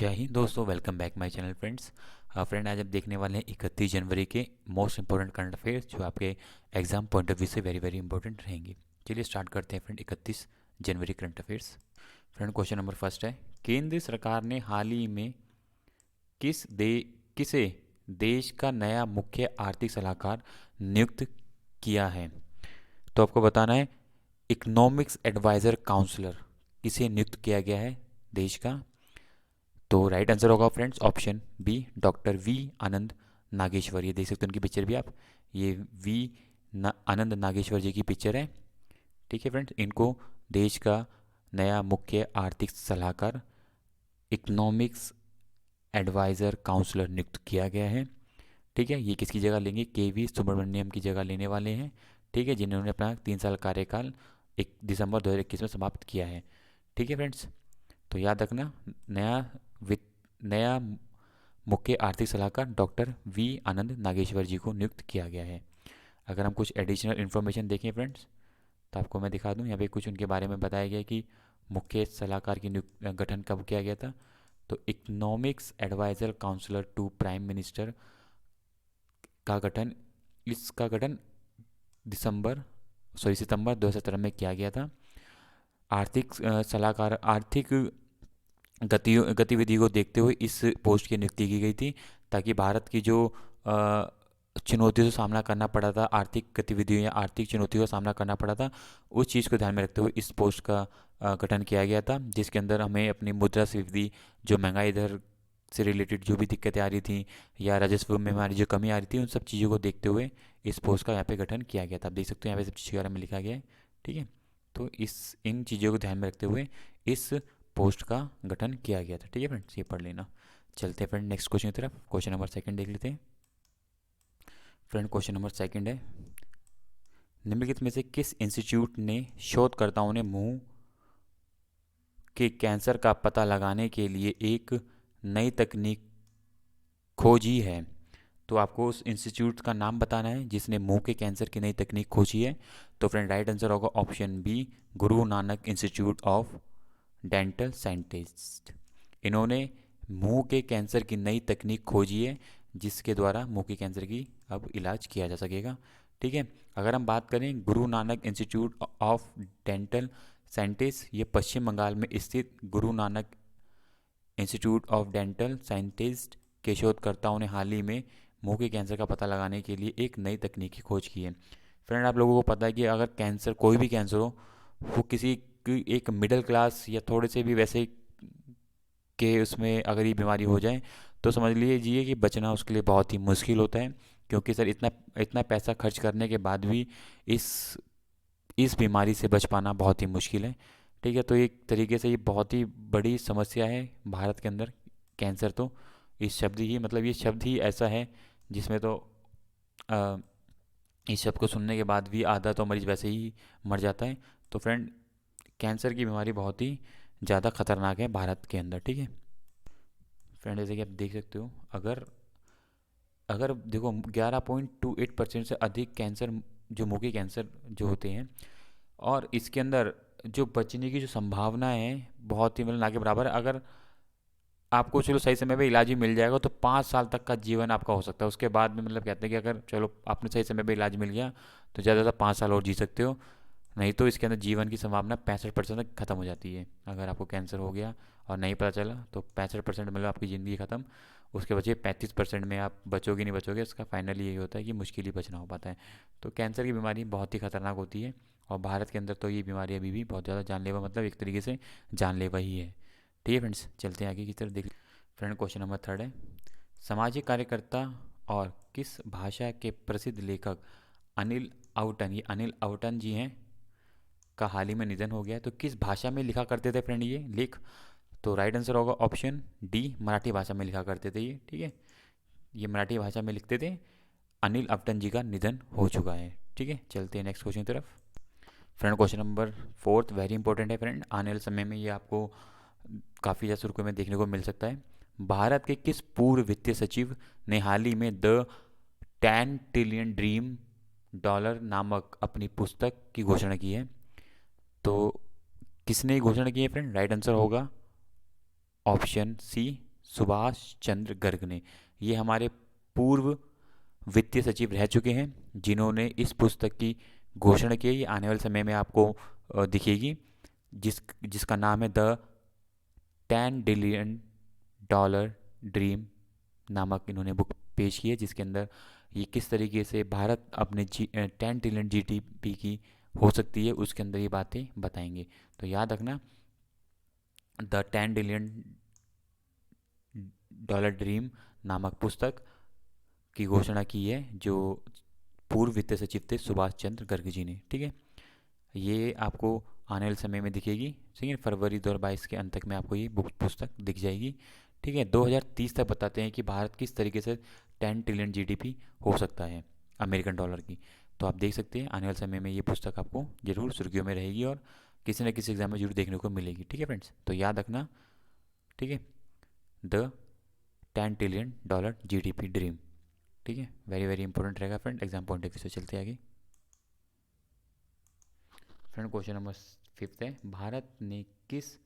जय हिंद दोस्तों, welcome back my channel friends. Friend, आज हम देखने वाले हैं 31 जनवरी के मोस्ट इंपॉर्टेंट करंट अफेयर्स जो आपके एग्जाम पॉइंट ऑफ व्यू से वेरी वेरी इंपॉर्टेंट रहेंगे। चलिए स्टार्ट करते हैं फ्रेंड 31 जनवरी current affairs. Friend, question number first है, केंद्र सरकार ने हाल ही में किसे देश का नया मुख्य आर्थिक सलाहकार नियुक्त किया है? तो आपको बताना है, इकोनॉमिक्स एडवाइजर काउंसलर किसे नियुक्त किया गया है देश का? तो राइट आंसर होगा friends option B, doctor V Anand Nageshwar. ये देख सकते हैं उनकी पिक्चर भी आप, ये आनंद नागेश्वर जी की पिक्चर है। ठीक है फ्रेंड्स, इनको देश का नया मुख्य आर्थिक सलाहकार, इकोनॉमिक्स एडवाइजर काउंसलर नियुक्त किया गया है। ठीक है, ये किसकी जगह लेंगे? के वी सुब्रमण्यम की जगह लेने वाले हैं। ठीक है, जिन्होंने अपना 3 साल कार्यकाल 1 दिसंबर 2021 में समाप्त किया है। ठीक है फ्रेंड्स, तो याद रखना, नया वित्त नया मुख्य आर्थिक सलाहकार डॉक्टर वी आनंद नागेश्वर जी को नियुक्त किया गया है। अगर हम कुछ एडिशनल इन्फॉर्मेशन देखें फ्रेंड्स, तो आपको मैं दिखा दूं, यहाँ पे कुछ उनके बारे में बताया गया कि मुख्य सलाहकार की गठन कब किया गया था। तो economics advisor counsellor to prime minister का गठन इसका गठन सितंबर 2017 में किया गया था। आर्थिक सलाहकार आर्थिक गतिविधि को देखते हुए इस पोस्ट की नियुक्ति की गई थी, ताकि भारत की जो चुनौतियों से सामना करना पड़ा था, आर्थिक गतिविधियों या आर्थिक चुनौतियों का सामना करना पड़ा था, उस चीज़ को ध्यान में रखते हुए इस पोस्ट का गठन किया गया था, जिसके अंदर हमें अपनी मुद्रास्फीति, जो महंगाई दर से रिलेटेड जो भी दिक्कतें आ रही थी, या राजस्व में हमारी जो कमी आ रही थी, उन सब चीज़ों को देखते हुए इस पोस्ट का यहाँ पे गठन किया गया था। आप देख सकते हो यहाँ पे सब चीज़ों के बारे में लिखा गया है। ठीक है, तो इन चीज़ों को ध्यान में रखते हुए इस पोस्ट का गठन किया गया था। ठीक है फ्रेंड्स, ये पढ़ लेना। चलते हैं फ्रेंड नेक्स्ट क्वेश्चन की तरफ। क्वेश्चन नंबर सेकंड देख लेते हैं। फ्रेंड, क्वेश्चन नंबर सेकंड है, निम्नलिखित में से किस इंस्टीट्यूट ने शोधकर्ताओं ने मुंह के कैंसर का पता लगाने के लिए एक नई तकनीक खोजी है? तो आपको उस इंस्टीट्यूट का नाम बताना है जिसने मुंह के कैंसर की नई तकनीक खोजी है। तो फ्रेंड, राइट आंसर होगा option B, Guru Nanak institute of dental scientist. इन्होंने मुंह के कैंसर की नई तकनीक खोजी है, जिसके द्वारा मुंह के कैंसर की अब इलाज किया जा सकेगा। ठीक है, अगर हम बात करें Guru Nanak institute of dental scientist, ये पश्चिम बंगाल में स्थित Guru Nanak institute of dental scientist के शोधकर्ताओं ने हाल ही में मुंह के कैंसर का पता लगाने के लिए एक नई तकनीक की खोज की है। फ्रेंड, आप लोगों को पता है कि अगर कैंसर, कोई भी कैंसर हो, वो किसी की एक मिडिल क्लास या थोड़े से भी वैसे के उसमें अगर ये बीमारी हो जाए, तो समझ लीजिए कि बचना उसके लिए बहुत ही मुश्किल होता है, क्योंकि सर इतना इतना पैसा खर्च करने के बाद भी इस इस बीमारी से बच पाना बहुत ही मुश्किल है। ठीक है, तो एक तरीके से ये बहुत ही बड़ी समस्या है भारत के अंदर, कैंसर। तो ये शब्द ही ऐसा है जिसमें तो अ, इस शब्द को सुनने के बाद भी आधा तो मरीज वैसे ही मर जाता है। तो फ्रेंड, कैंसर की बीमारी बहुत ही ज़्यादा खतरनाक है भारत के अंदर। ठीक है फ्रेंड, जैसे कि आप देख सकते हो, अगर अगर देखो 11.28% से अधिक कैंसर, जो मुंह के कैंसर जो होते हैं, और इसके अंदर जो बचने की जो संभावना है बहुत ही मतलब ना के बराबर है। अगर आपको चलो सही समय पे इलाज भी मिल जाएगा तो 5 साल तक का जीवन आपका हो सकता है। उसके बाद में मतलब कहते हैं कि अगर चलो आपने सही समय पे इलाज मिल गया तो ज़्यादा से ज़्यादा 5 साल और जी सकते हो, नहीं तो इसके अंदर जीवन की संभावना 65% तक खत्म हो जाती है। अगर आपको कैंसर हो गया और नहीं पता चला तो 65% मतलब आपकी ज़िंदगी ख़त्म। उसके बचे 35% में आप बचोगे नहीं बचोगे, इसका फाइनली यही होता है कि मुश्किल ही बचना हो पाता है। तो कैंसर की बीमारी बहुत ही खतरनाक होती है, और भारत के अंदर तो ये बीमारी अभी भी बहुत ज़्यादा जानलेवा, मतलब एक तरीके से जानलेवा ही है। ठीक है फ्रेंड्स, चलते हैं आगे की तरफ। देख फ्रेंड, क्वेश्चन नंबर थर्ड है, सामाजिक कार्यकर्ता और किस भाषा के प्रसिद्ध लेखक अनिल अवटन, ये अनिल अवटन जी हैं, का हाल ही में निधन हो गया है। तो किस भाषा में लिखा करते थे फ्रेंड ये लेख? तो राइट आंसर होगा ऑप्शन डी, मराठी भाषा में लिखा करते थे ये। ठीक है, ये मराठी भाषा में लिखते थे। अनिल अवटन जी का निधन हो चुका है। ठीक है, चलते हैं नेक्स्ट क्वेश्चन की तरफ। Friend, question number fourth very important है फ्रेंड, आने वाले समय में ये आपको काफ़ी ज़्यादा सुर्खियों में देखने को मिल सकता है। भारत के किस पूर्व वित्तीय सचिव ने हाल ही में द 10 ट्रिलियन ड्रीम डॉलर नामक अपनी पुस्तक की घोषणा की है? तो किसने घोषणा की है फ्रेंड? राइट आंसर होगा ऑप्शन सी, सुभाष चंद्र गर्ग ने। ये हमारे पूर्व वित्तीय सचिव रह चुके हैं जिन्होंने इस पुस्तक की घोषणा की है। ये आने वाले समय में आपको दिखेगी, जिसका नाम है द 10 बिलियन डॉलर ड्रीम नामक इन्होंने बुक पेश की है, जिसके अंदर ये किस तरीके से भारत अपने 10 ट्रिलियन जीडीपी की हो सकती है उसके अंदर ये बातें बताएंगे। तो याद रखना, द 10 बिलियन डॉलर ड्रीम नामक पुस्तक की घोषणा की है जो पूर्व वित्त सचिव थे सुभाष चंद्र गर्ग जी ने। ठीक है, ये आपको आने वाले समय में दिखेगी। ठीक है, फरवरी 2022 के अंत तक में आपको ये बुक पुस्तक दिख जाएगी। ठीक है, 2030 तक बताते हैं कि भारत किस तरीके से 10 ट्रिलियन जीडीपी हो सकता है अमेरिकन डॉलर की। तो आप देख सकते हैं आने वाले समय में ये पुस्तक आपको जरूर सुर्खियों में रहेगी और किसी न किसी एग्जाम में जरूर देखने को मिलेगी। ठीक है फ्रेंड्स, तो याद रखना। ठीक है, the 10 trillion dollar GDP dream. ठीक है, वेरी वेरी इंपॉर्टेंट रहेगा friend, exam point of view से। चलते आगे फ्रेंड, क्वेश्चन नंबर 5 है, भारत ने किस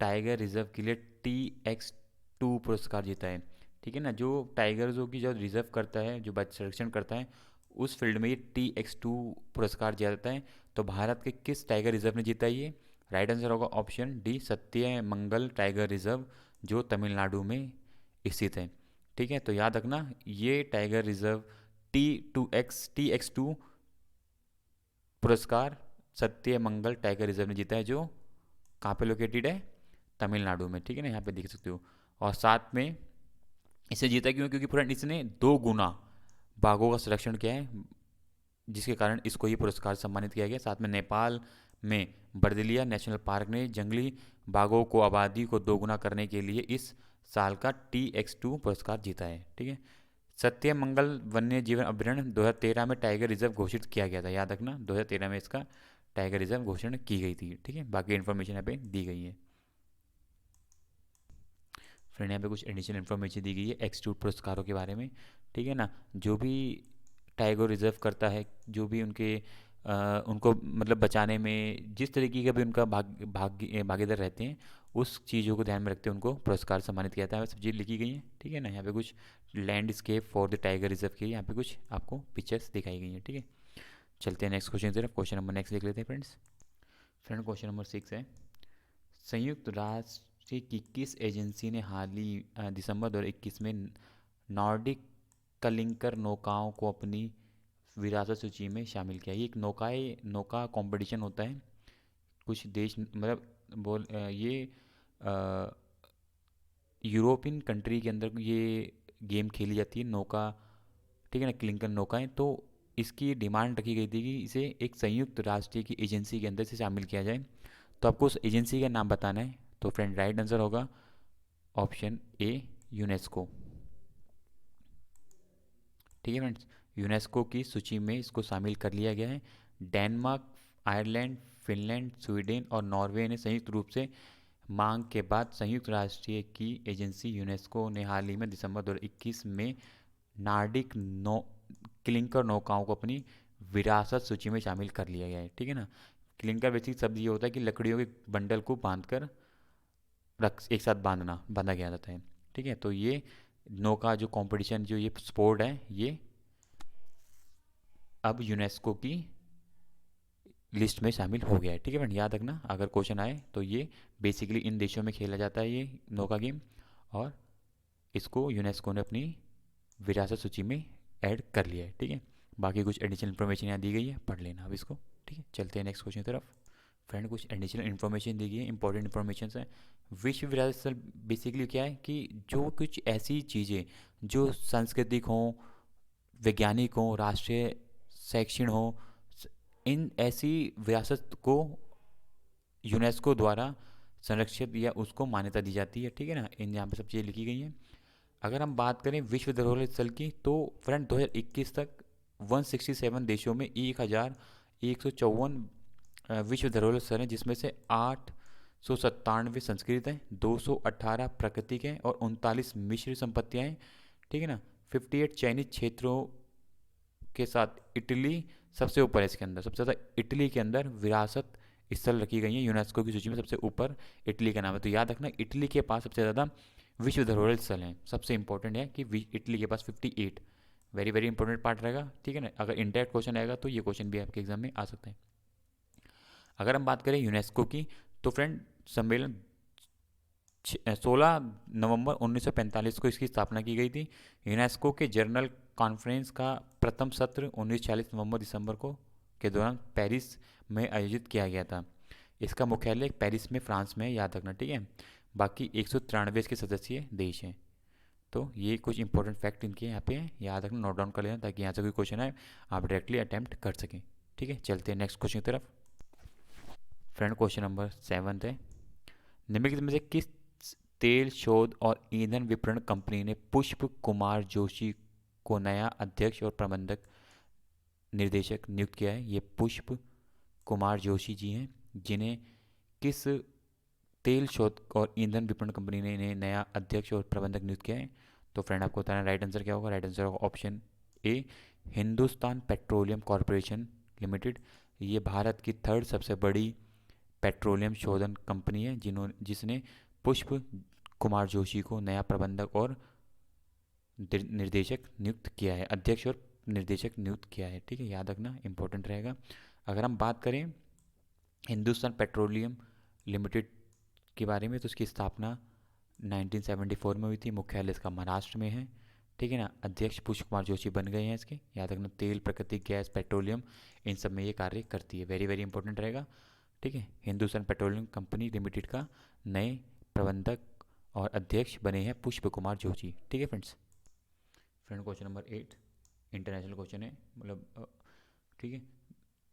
टाइगर रिजर्व के लिए TX2 पुरस्कार जीता है। ठीक है ना, जो टाइगर्सों की जो रिजर्व करता है, जो संरक्षण करता है, उस फील्ड में ये TX2 पुरस्कार दिया जाता है। तो भारत के किस टाइगर रिजर्व ने जीता है ये? राइट आंसर होगा ऑप्शन डी, सत्यमंगल टाइगर रिजर्व, जो तमिलनाडु में स्थित है। ठीक है, तो याद रखना ये टाइगर रिजर्व TX2 पुरस्कार सत्यमंगल टाइगर रिजर्व ने जीता है, जो कहाँ पे लोकेटेड है? तमिलनाडु में। ठीक है ना, यहाँ पे देख सकते हो। और साथ में इसे जीता क्यों? क्योंकि फ्रेंड इसने 2 गुना बाघों का संरक्षण किया है, जिसके कारण इसको ये पुरस्कार सम्मानित किया गया। साथ में नेपाल में बर्दिलिया नेशनल पार्क ने जंगली बाघों को आबादी को 2 गुना करने के लिए इस साल का TX2 पुरस्कार जीता है। ठीक है, सत्यमंगल वन्य जीवन अभयारण्य 2013 में टाइगर रिजर्व घोषित किया गया था। याद रखना 2013 में इसका टाइगर रिजर्व घोषणा की गई थी। ठीक है, बाकी इन्फॉर्मेशन यहाँ पे दी गई है। फ्रेंड, यहाँ पे कुछ एडिशनल इन्फॉर्मेशन दी गई है एक्स2 पुरस्कारों के बारे में। ठीक है ना, जो भी टाइगर रिजर्व करता है, जो भी उनको मतलब बचाने में जिस तरीके का भी उनका भागीदार रहते हैं, उस चीज़ों को ध्यान में रखते हुए उनको पुरस्कार सम्मानित किया जाता है। सब चीज़ लिखी गई हैं। ठीक है ना, यहाँ पे कुछ landscape for the tiger reserve की यहाँ पे कुछ आपको पिक्चर्स दिखाई गई हैं। ठीक है, चलते हैं नेक्स्ट क्वेश्चन की तरफ। क्वेश्चन नंबर नेक्स्ट देख लेते हैं फ्रेंड्स। क्वेश्चन नंबर 6 है, संयुक्त राष्ट्र की किस एजेंसी ने हाल ही दिसंबर 2021 में नॉर्डिक कलिंकर नौकाओं को अपनी विरासत सूची में शामिल किया? ये एक नौका कंपटीशन होता है। कुछ देश मतलब ये यूरोपियन कंट्री के अंदर ये गेम खेली जाती है नौका। ठीक है ना, क्लिंकर नौकाएं। तो इसकी डिमांड रखी गई थी कि इसे एक संयुक्त राष्ट्र की एजेंसी के अंदर से शामिल किया जाए। तो आपको उस एजेंसी का नाम बताना है। तो फ्रेंड, राइट आंसर होगा ऑप्शन ए, यूनेस्को। ठीक है फ्रेंड्स, यूनेस्को की सूची में इसको शामिल कर लिया गया है। डेनमार्क, आयरलैंड, फिनलैंड, स्वीडन और नॉर्वे ने संयुक्त रूप से मांग के बाद संयुक्त राष्ट्र की एजेंसी यूनेस्को ने हाल ही में दिसंबर 2021 में नार्डिक क्लिंकर नौकाओं को अपनी विरासत सूची में शामिल कर लिया गया है। ठीक है ना, क्लिंकर बेसिक शब्द ये होता है कि लकड़ियों के बंडल को बांधकर एक साथ बांधा गया जाता है। ठीक है, तो ये नौका जो कंपटीशन, जो ये स्पोर्ट है, ये अब यूनेस्को की लिस्ट में शामिल हो गया है। ठीक है फ्रेंड, याद रखना अगर क्वेश्चन आए तो ये बेसिकली इन देशों में खेला जाता है ये नौका गेम, और इसको यूनेस्को ने अपनी विरासत सूची में ऐड कर लिया है। ठीक है, बाकी कुछ एडिशनल इन्फॉर्मेशन यहाँ दी गई है, पढ़ लेना अब इसको। ठीक है, चलते हैं नेक्स्ट क्वेश्चन की तरफ। फ्रेंड, कुछ एडिशनल इन्फॉर्मेशन दी गई है, इंपॉर्टेंट इन्फॉर्मेशन है। विश्व विरासत स्थल बेसिकली क्या है कि जो कुछ ऐसी चीज़ें जो सांस्कृतिक हों, वैज्ञानिक हों, राष्ट्रीय शैक्षिक हों, इन ऐसी विरासत को यूनेस्को द्वारा संरक्षित या उसको मान्यता दी जाती है। ठीक है ना, इन यहाँ पे सब चीज़ें लिखी गई हैं। अगर हम बात करें विश्व धरोहर स्थल की, तो फ्रेंड 2021 तक 167 देशों में 1154 विश्व धरोहर स्थल हैं, जिसमें से 897 संस्कृत हैं, 218 प्राकृतिक हैं और 39 मिश्र संपत्तियाँ हैं। ठीक है ना, 58 चयनित क्षेत्रों के साथ इटली सबसे ऊपर है। इसके अंदर सबसे ज़्यादा इटली के अंदर विरासत स्थल रखी गई हैं। यूनेस्को की सूची में सबसे ऊपर इटली का नाम है। तो याद रखना इटली के पास सबसे ज़्यादा विश्व धरोहर स्थल हैं, सबसे इंपॉर्टेंट है कि इटली के पास 58, वेरी वेरी इंपॉर्टेंट पार्ट रहेगा, ठीक है ना। अगर इंडायरेक्ट क्वेश्चन आएगा तो ये क्वेश्चन भी आपके एग्जाम में आ सकता है। अगर हम बात करें यूनेस्को की, तो फ्रेंड सम्मेलन 16 नवंबर 1945 को इसकी स्थापना की गई थी। यूनेस्को के जनरल कॉन्फ्रेंस का प्रथम सत्र 1946 नवंबर दिसंबर को के दौरान पेरिस में आयोजित किया गया था। इसका मुख्यालय पेरिस में, फ्रांस में है, याद रखना, ठीक है। बाकी 193 इसके सदस्यीय देश हैं। तो ये कुछ इंपॉर्टेंट फैक्ट इनके यहाँ पे हैं, याद रखना, नोट डाउन कर लेना, ताकि यहाँ से कोई क्वेश्चन आए आप डायरेक्टली अटैम्प्ट कर सकें, ठीक है। चलते हैं नेक्स्ट क्वेश्चन की तरफ। फ्रेंड क्वेश्चन नंबर 7 है, निम्नलिखित में से किस तेल शोध और ईंधन विपणन कंपनी ने पुष्प कुमार जोशी को नया अध्यक्ष और प्रबंधक निर्देशक नियुक्त किया है? ये पुष्प कुमार जोशी जी हैं, जिन्हें किस तेल शोध और ईंधन विपणन कंपनी ने इन्हें नया अध्यक्ष और प्रबंधक नियुक्त किया है? तो फ्रेंड आपको बताना राइट आंसर क्या होगा। राइट आंसर होगा option A, Hindustan petroleum corporation limited. ये भारत की थर्ड सबसे बड़ी पेट्रोलियम शोधन कंपनी है, जिसने पुष्प कुमार जोशी को नया प्रबंधक और निर्देशक नियुक्त किया है, अध्यक्ष और निर्देशक नियुक्त किया है, ठीक है, याद रखना, इंपॉर्टेंट रहेगा। अगर हम बात करें हिंदुस्तान पेट्रोलियम लिमिटेड के बारे में, तो इसकी स्थापना 1974 में हुई थी, मुख्यालय इसका महाराष्ट्र में है, ठीक है ना। अध्यक्ष पुष्प कुमार जोशी बन गए हैं इसके, याद रखना, तेल, प्राकृतिक गैस, पेट्रोलियम, इन सब में ये कार्य करती है, वेरी वेरी इंपॉर्टेंट रहेगा, ठीक है। हिंदुस्तान पेट्रोलियम कंपनी लिमिटेड का नए प्रबंधक और अध्यक्ष बने हैं पुष्प कुमार जोशी, ठीक है friends. Friend question number 8 international question है, मतलब ठीक है,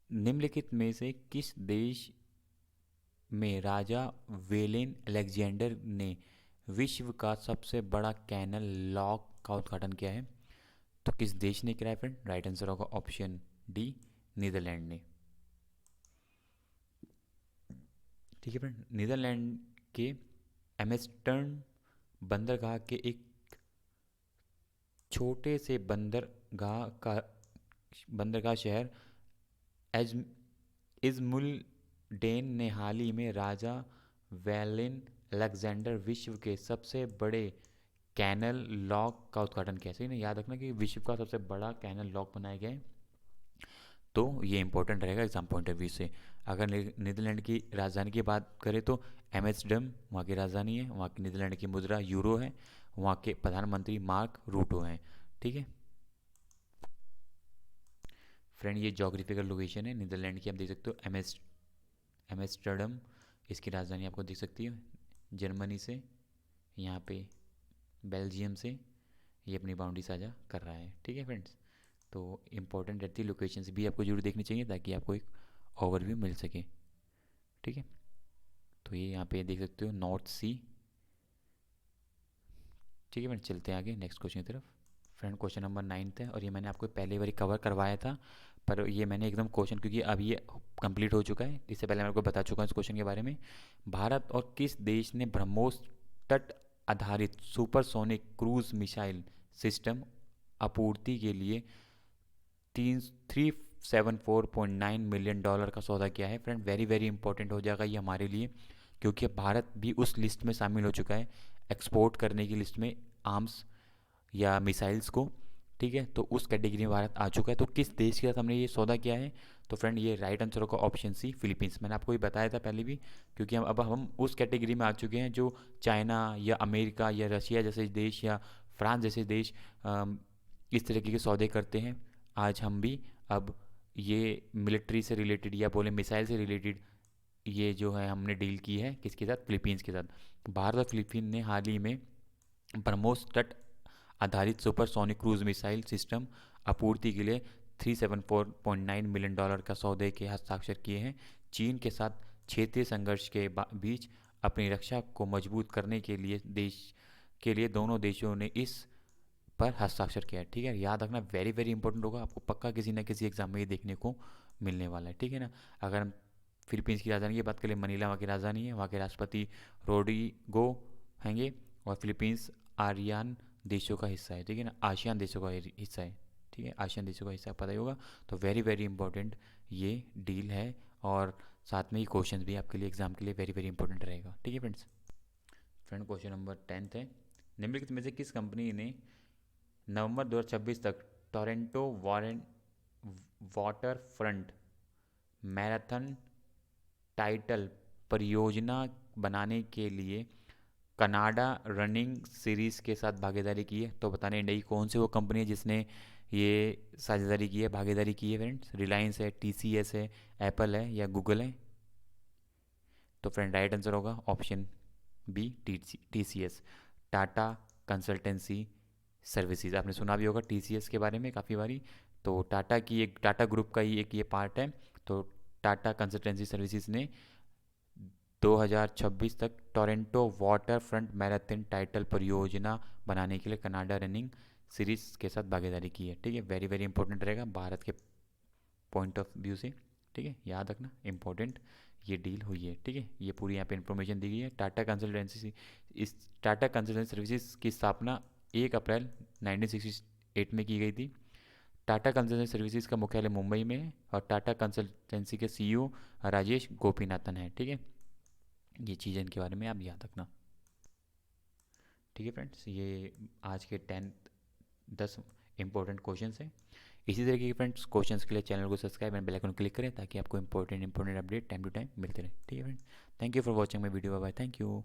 निम्नलिखित में से किस देश में राजा वेलेन अलेक्जेंडर ने विश्व का सबसे बड़ा कैनल लॉक का उद्घाटन किया है? तो किस देश ने किया है फ्रेंड? राइट आंसर होगा ऑप्शन डी, नीदरलैंड ने, ठीक है फ्रेंड। नीदरलैंड के एम्स्टर्डम बंदरगाह के एक छोटे से बंदरगाह शहर एज इज़मुलडेन ने हाल ही में राजा वेलेन अलेक्जेंडर विश्व के सबसे बड़े कैनल लॉक का उद्घाटन किया। सही ना, याद रखना कि विश्व का सबसे बड़ा कैनल लॉक बनाया गया है, तो ये इंपॉर्टेंट रहेगा एग्जाम पॉइंट ऑफ व्यू से। अगर नीदरलैंड की राजधानी की बात करें तो एम्स्टर्डम वहाँ की राजधानी है, वहाँ की नीदरलैंड की मुद्रा यूरो है, वहाँ के प्रधानमंत्री मार्क रूटो हैं, ठीक है फ्रेंड। ये जोग्राफिकल लोकेशन है नीदरलैंड की, आप देख सकते हो एम्स्टर्डम, इसकी राजधानी आपको दिख सकती है, जर्मनी से, यहाँ पे बेल्जियम से ये अपनी बाउंड्री साझा कर रहा है, ठीक है फ्रेंड्स। तो इंपॉर्टेंट रहती है लोकेशंस भी आपको जरूर देखनी चाहिए, ताकि आपको एक ओवरव्यू मिल सके, ठीक है। तो ये यहाँ पे देख सकते हो नॉर्थ सी, ठीक है फ्रेंड। चलते हैं आगे नेक्स्ट क्वेश्चन की तरफ। फ्रेंड क्वेश्चन नंबर 9 है, और ये मैंने आपको पहले बार कवर करवाया था, पर ये मैंने एकदम क्वेश्चन, क्योंकि अभी ये कंप्लीट हो चुका है, इससे पहले मैं आपको बता चुका हूँ इस क्वेश्चन के बारे में। भारत और किस देश ने ब्रह्मोस तट आधारित सुपरसोनिक क्रूज मिसाइल सिस्टम आपूर्ति के लिए 374.9 मिलियन डॉलर का सौदा किया है? फ्रेंड वेरी वेरी इंपॉर्टेंट हो जाएगा ये हमारे लिए, क्योंकि अब भारत भी उस लिस्ट में शामिल हो चुका है, एक्सपोर्ट करने की लिस्ट में, आर्म्स या मिसाइल्स को, ठीक है। तो उस कैटेगरी में भारत आ चुका है। तो किस देश के साथ हमने ये सौदा किया है? तो फ्रेंड ये राइट आंसर होगा ऑप्शन सी, फिलीपींस। मैंने आपको ये बताया था पहले भी, क्योंकि हम उस कैटेगरी में आ चुके हैं जो चाइना या अमेरिका या रशिया जैसे देश या फ्रांस जैसे देश इस तरीके के सौदे करते हैं। आज हम भी अब ये मिलिट्री से रिलेटेड या बोले मिसाइल से रिलेटेड ये जो है हमने डील की है किसके साथ? फिलीपींस के साथ। भारत और फिलीपींस ने हाल ही में ब्रह्मोस तट आधारित सुपरसोनिक क्रूज मिसाइल सिस्टम आपूर्ति के लिए 374.9 मिलियन डॉलर का सौदे के हस्ताक्षर किए हैं। चीन के साथ क्षेत्रीय संघर्ष के बीच अपनी रक्षा को मजबूत करने के लिए दोनों देशों ने इस पर हस्ताक्षर किया है, ठीक है। याद रखना, वेरी वेरी इंपॉर्टेंट होगा, आपको पक्का किसी ना किसी एग्जाम में ये देखने को मिलने वाला है, ठीक है ना। अगर हम फिलीपींस की राजधानी की बात करें, मनीला वहाँ की राजधानी है, वहाँ के राष्ट्रपति रोड्रिगो हैंगे, और फिलीपींस आरियान देशों का हिस्सा है, ठीक है ना, आसियान देशों का हिस्सा है, ठीक है, आसियान देशों का हिस्सा पता ही होगा। तो वेरी वेरी इंपॉर्टेंट ये डील है, और साथ में ही क्वेश्चन भी आपके लिए एग्जाम के लिए वेरी वेरी इंपॉर्टेंट रहेगा, ठीक है फ्रेंड्स। फ्रेंड क्वेश्चन नंबर 10 है, निम्नलिखित में से किस कंपनी ने नवंबर 2026 तक टोरंटो वारन वाटर फ्रंट मैराथन टाइटल परियोजना बनाने के लिए कनाडा रनिंग सीरीज के साथ भागीदारी की है? तो बताने इंडिया की कौन सी वो कंपनी है जिसने ये साझेदारी की है, भागीदारी की है फ्रेंड्स? रिलायंस है, टीसीएस है, एप्पल है या गूगल है? तो फ्रेंड राइट आंसर होगा option B, TCS, Tata consultancy services. आपने सुना भी होगा टीसीएस के बारे में काफ़ी बारी। तो टाटा की एक, टाटा ग्रुप का ही एक ये पार्ट है। तो टाटा कंसल्टेंसी सर्विसेज ने 2026 तक Toronto water front marathon title परियोजना बनाने के लिए कनाडा रनिंग सीरीज के साथ भागीदारी की है। ठीक है, वेरी वेरी इंपॉर्टेंट रहेगा भारत के पॉइंट ऑफ व्यू से। ठीक है, याद रखना, इंपॉर्टेंट ये डील हुई है। ठीक है, ये पूरी यहाँ पे इन्फॉर्मेशन दी गई है। टाटा कंसल्टेंसी, इस टाटा कंसल्टेंसी सर्विसेज की स्थापना 1 अप्रैल 1968 में की गई थी। टाटा कंसल्टेंसी सर्विसेज का मुख्यालय मुंबई में है और टाटा कंसल्टेंसी के सीईओ राजेश गोपीनाथन है। ठीक है, ये चीज़ें इनके बारे में आप याद रखना। ठीक है फ्रेंड्स, ये आज के 10 इंपॉर्टेंट क्वेश्चन हैं। इसी तरीके के फ्रेंड्स क्वेश्चंस के लिए चैनल को subscribe and bell icon click करें ताकि आपको important update time to time मिलते रहे। ठीक है friends, thank you for watching my video. Bye, thank you.